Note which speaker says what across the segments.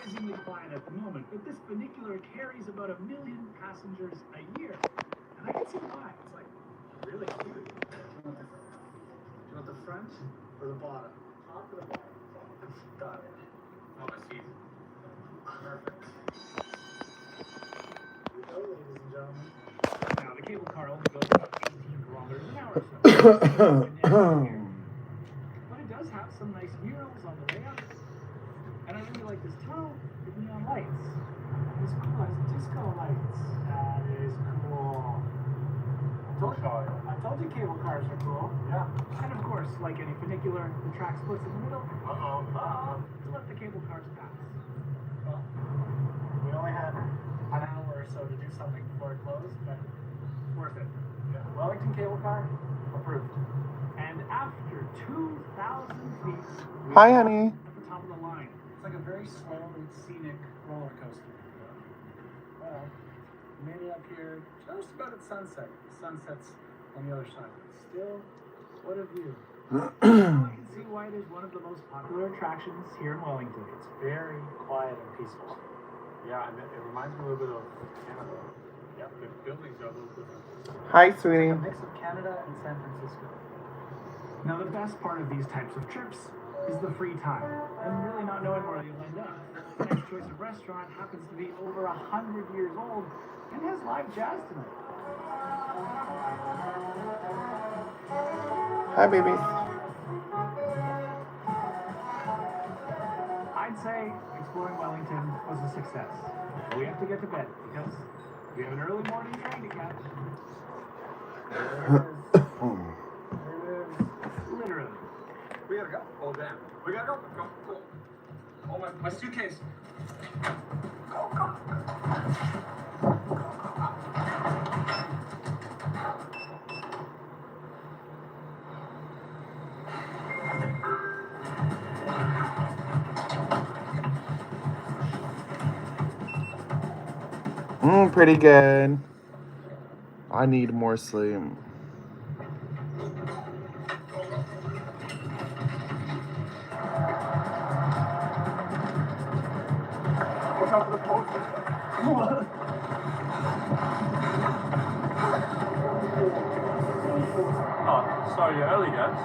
Speaker 1: surprisingly quiet at the moment, but this funicular carries about 1 million passengers a year. And I can see why. It's like really cute. Do you want the front or the bottom? Top or the bottom? Got it. Oh, my seat. Perfect. Here we go, ladies and gentlemen. Now, the cable car only goes about 18 kilometers an hour or so. But it does have some nice murals on the way up. And I really like this tunnel with neon lights. It's cool, it has disco lights. That is cool. I told you cable cars are cool. Yeah. And of course, like any funicular, the track splits in the middle. To let the cable cars pass. Well, we only had an hour or so to do something before it closed, but worth it. Yeah. Wellington cable car, approved. And after 2,000 feet,
Speaker 2: Hi, honey.
Speaker 1: at the top of the line. It's like a very slow and scenic roller coaster. Well, we made it up here just about at sunset. The sunset's on the other side, but still, what a view. Now I can see why it is one of the most popular attractions here in Wellington. It's very quiet and peaceful.
Speaker 3: Yeah, and it reminds me a little bit of Canada. Yep, the buildings are a little different.
Speaker 2: Hi,
Speaker 1: It's
Speaker 2: sweetie.
Speaker 1: like a mix of Canada and San Francisco. Now, the best part of these types of trips is the free time and really not knowing where you'll end up. The next choice of restaurant happens to be over 100 years old and has live jazz tonight.
Speaker 2: Hi, babies.
Speaker 1: I'd say exploring Wellington was a success. But we have to get to bed because we have an early morning train to catch. There it is. Literally.
Speaker 3: We gotta go. Oh, damn. We gotta go. Go. Oh, my suitcase. Go.
Speaker 2: Pretty good. I need more sleep.
Speaker 3: What's up with the post? Oh, sorry, you're early, guys.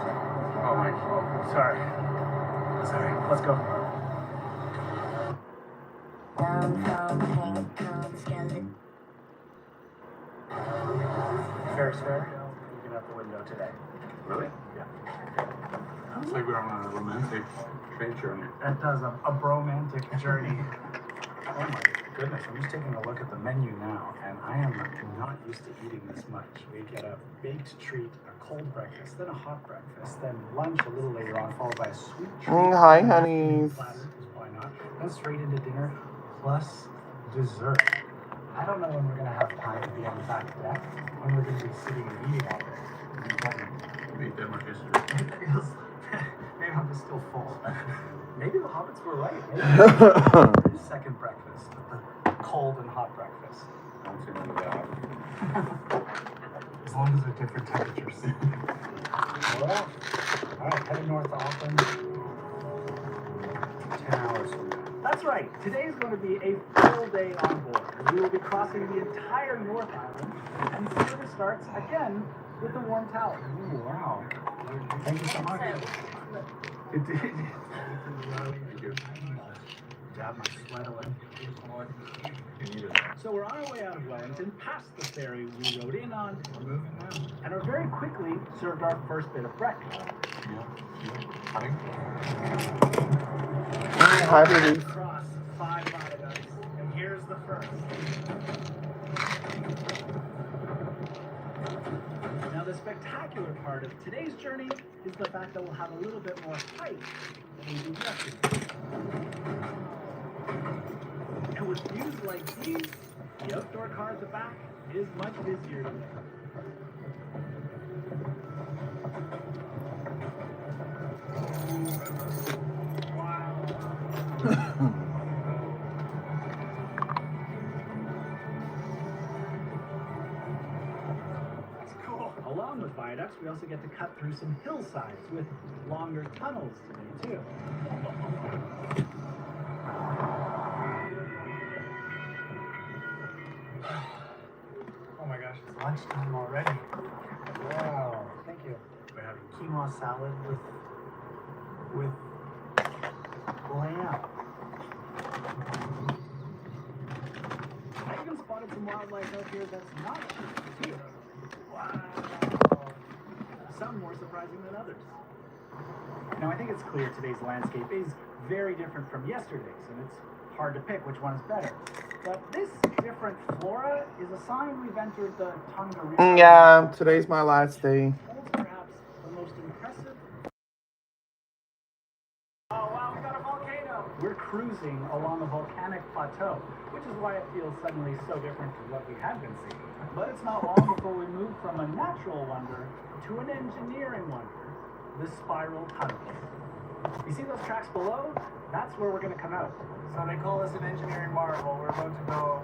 Speaker 1: Oh my God. Sorry. Let's go. Ferris wheel looking out the window today.
Speaker 3: Really?
Speaker 1: Yeah.
Speaker 3: It's like we're on a romantic train journey.
Speaker 1: That does a bromantic journey. Oh my goodness, I'm just taking a look at the menu now, and I am not used to eating this much. We get a baked treat, a cold breakfast, then a hot breakfast, then lunch a little later on, followed by a sweet treat.
Speaker 2: Hi,
Speaker 1: and an afternoon
Speaker 2: honeys.
Speaker 1: platter, 'cause why not? Then straight into dinner, plus dessert. I don't know when we're going to have time to be on the back deck, when we're going to be sitting and eating all day.
Speaker 3: Maybe Denmark history.
Speaker 1: It feels maybe I'm just still full. Maybe the hobbits were right. Maybe second breakfast, the cold and hot breakfast.
Speaker 3: I don't see none of that.
Speaker 1: As long as they're different temperatures. Well, all right, heading north to Auckland. 10 hours from now. That's right. Today is going to be a full day on board. We will be crossing the entire North Island, and service starts again with the warm towel. Ooh, wow. Thank you so much. It did.
Speaker 3: Thank you.
Speaker 1: Dab my sweat away.
Speaker 3: You need it.
Speaker 1: So we're on our way out of Wellington, past the ferry we rode in on, we're moving now, and are very quickly served our first bit of breakfast.
Speaker 3: Yeah. Honey?
Speaker 2: Hi, babies.
Speaker 1: Across 5 viaducts, and here's the first. Now the spectacular part of today's journey is the fact that we'll have a little bit more height than we do yesterday. And with views like these, the outdoor car at the back is much busier today. Wow. That's cool. Along with viaducts, we also get to cut through some hillsides with longer tunnels today, too. lunchtime already. Wow, thank you. We're having quinoa salad with lamb. I even spotted some wildlife out here that's not cheap too. Wow. Some more surprising than others. Now I think it's clear today's landscape is very different from yesterday's, and it's hard to pick which one is better. But this different flora is a sign we've entered the Tundra River.
Speaker 2: Yeah, today's my last day.
Speaker 1: Holds perhaps the most impressive. Oh wow, we got a volcano! We're cruising along a volcanic plateau, which is why it feels suddenly so different from what we had been seeing. But it's not long before we move from a natural wonder to an engineering wonder, the spiral tunnel. You see those tracks below? That's where we're going to come out. So they call this an engineering marvel. We're about to go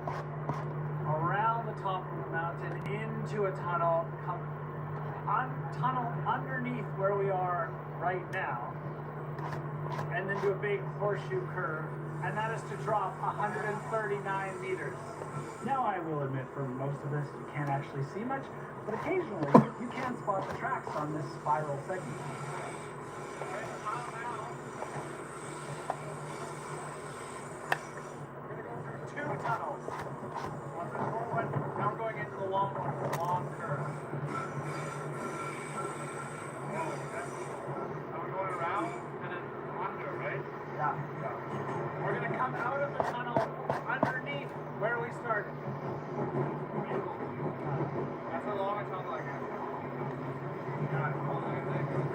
Speaker 1: around the top of the mountain into a tunnel, tunnel underneath where we are right now, and then do a big horseshoe curve, and that is to drop 139 meters. Now I will admit for most of this you can't actually see much, but occasionally you can spot the tracks on this spiral segment. Two tunnels. One for the short one, now we're going into the long one, the long curve.
Speaker 3: Now we're going around and then under, right?
Speaker 1: Yeah. We're going to come out of the tunnel underneath where we started.
Speaker 3: That's how long it sounds like. God, hold on a second.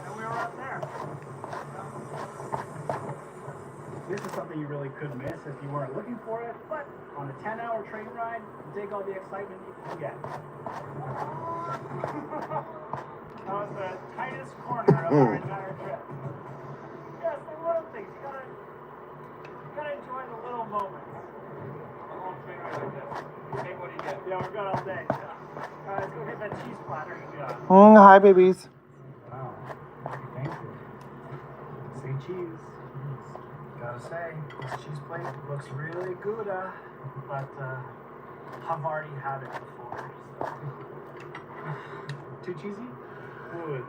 Speaker 1: And we were up there. This is something you really couldn't miss if you weren't looking for it, but on a 10-hour train ride, you take all the excitement you can get. That was the tightest corner of our entire trip. Yes, the little things. You gotta enjoy the little moments.
Speaker 3: A long train ride like this. Take what you get.
Speaker 1: Yeah, we're good all day. Yeah. Let's go get that cheese platter. Yeah.
Speaker 2: Hi, babies.
Speaker 1: Wow. Thank you. Say cheese. Gotta say, this cheese plate looks really good, but I've already had it before. So. Too cheesy? Good.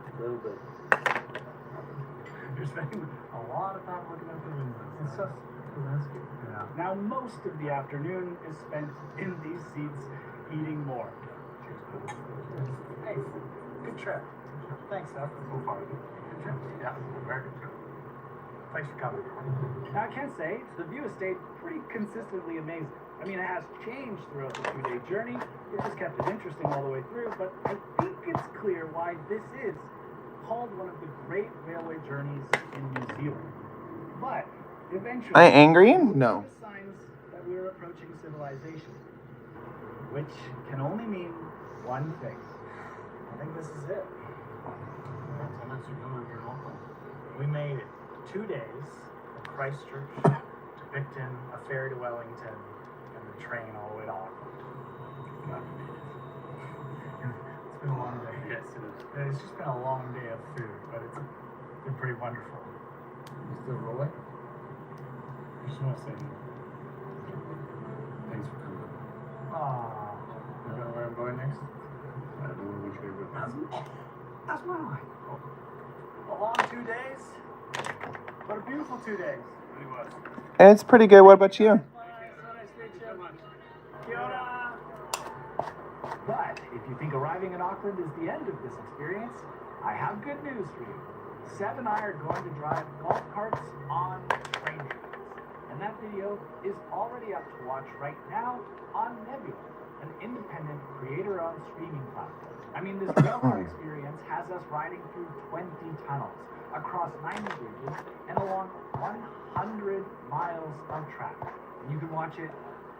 Speaker 1: A little bit. You're spending a lot of time looking out the window. It's just the landscape. Yeah. Now most of the afternoon is spent in these seats eating more. Hey, good trip. Thanks, Seth. So far. Good trip. Yeah, very good trip. Thanks for coming. Now I can say the view has stayed pretty consistently amazing. I mean, it has changed throughout the 2-day journey. It just kept it interesting all the way through, but I think it's clear why this is called one of the great railway journeys in New Zealand. But eventually,
Speaker 2: Am I angry? No.
Speaker 1: signs that we're approaching civilization, which can only mean one thing. I think this is it. We made it. 2 days, Christchurch to Picton, a ferry to Wellington, and the train all the way to Auckland. God, we made it. It's been a long day. Yes, it is. It's just been a long day of food, but it's been pretty wonderful. You still rolling? I just want to say thanks for coming. Aww. You know where I'm going next? I don't know which way we're going. That's my line. A long 2 days. What a beautiful 2 days. Really was.
Speaker 2: It's pretty good. What about you?
Speaker 1: So nice to meet you. Kia ora. But if you think arriving in Auckland is the end of this experience, I have good news for you. Seb and I are going to drive golf carts on train tracks. And that video is already up to watch right now on Nebula, an independent creator-owned streaming platform. I mean, this railcar experience has us riding through 20 tunnels, across 90 bridges, and along 100 miles of track. And you can watch it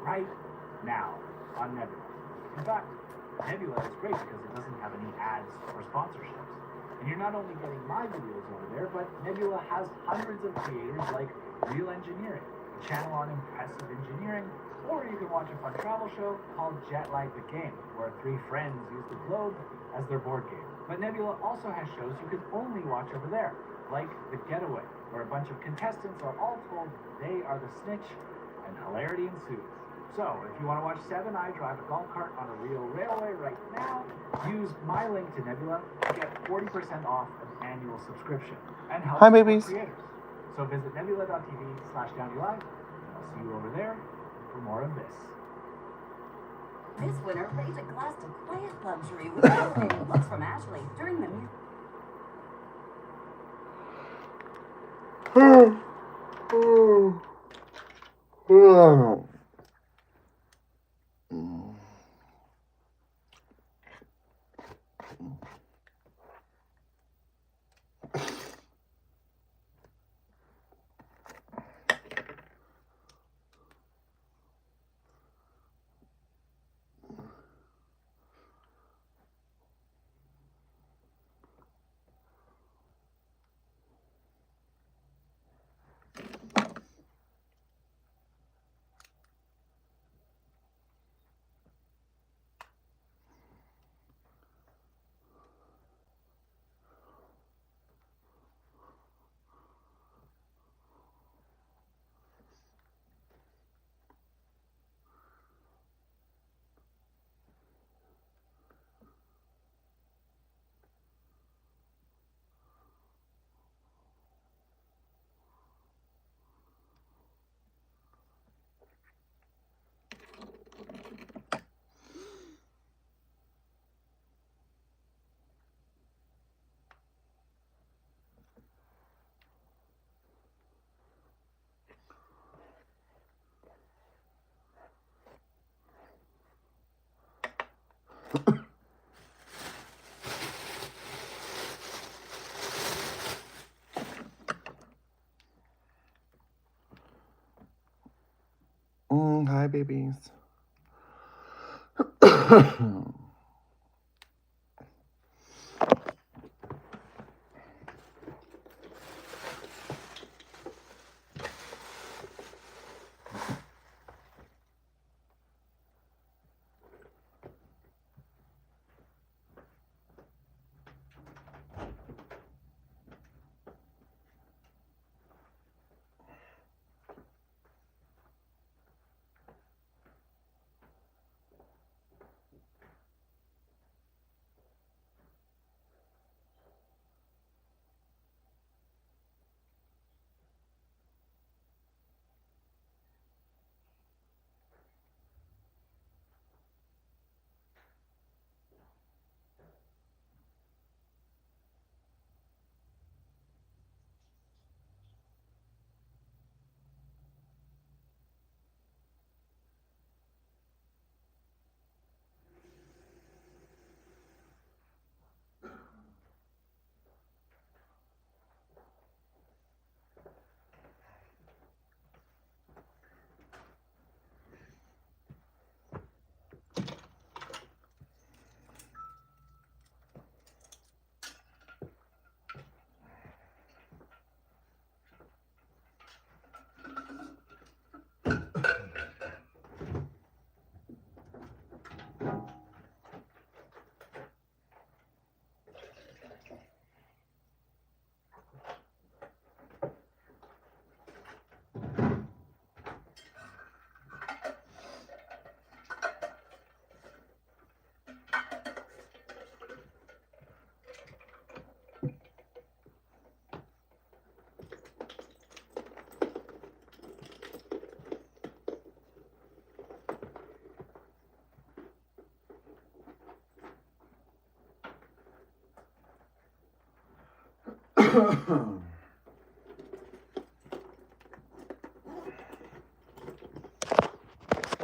Speaker 1: right now on Nebula. In fact, Nebula is great because it doesn't have any ads or sponsorships. And you're not only getting my videos over there, but Nebula has hundreds of creators like Real Engineering, a channel on impressive engineering, or you can watch a fun travel show called Jet Lag the Game, where 3 friends use the globe as their board game. But Nebula also has shows you can only watch over there, like The Getaway, where a bunch of contestants are all told they are the snitch and hilarity ensues. So, if you want to watch Seven I drive a golf cart on a real railway right now, use my link to Nebula to get 40% off an annual subscription and help
Speaker 2: Hi,
Speaker 1: support
Speaker 2: babies.
Speaker 1: creators. So visit nebula.tv/DowneyLive, and I'll see you over there for more of this.
Speaker 4: This winter, raise a glass to quiet luxury with elevating looks from Ashley during the music.
Speaker 2: Hi, babies.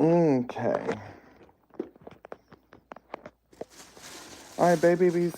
Speaker 2: Okay. All right, babies.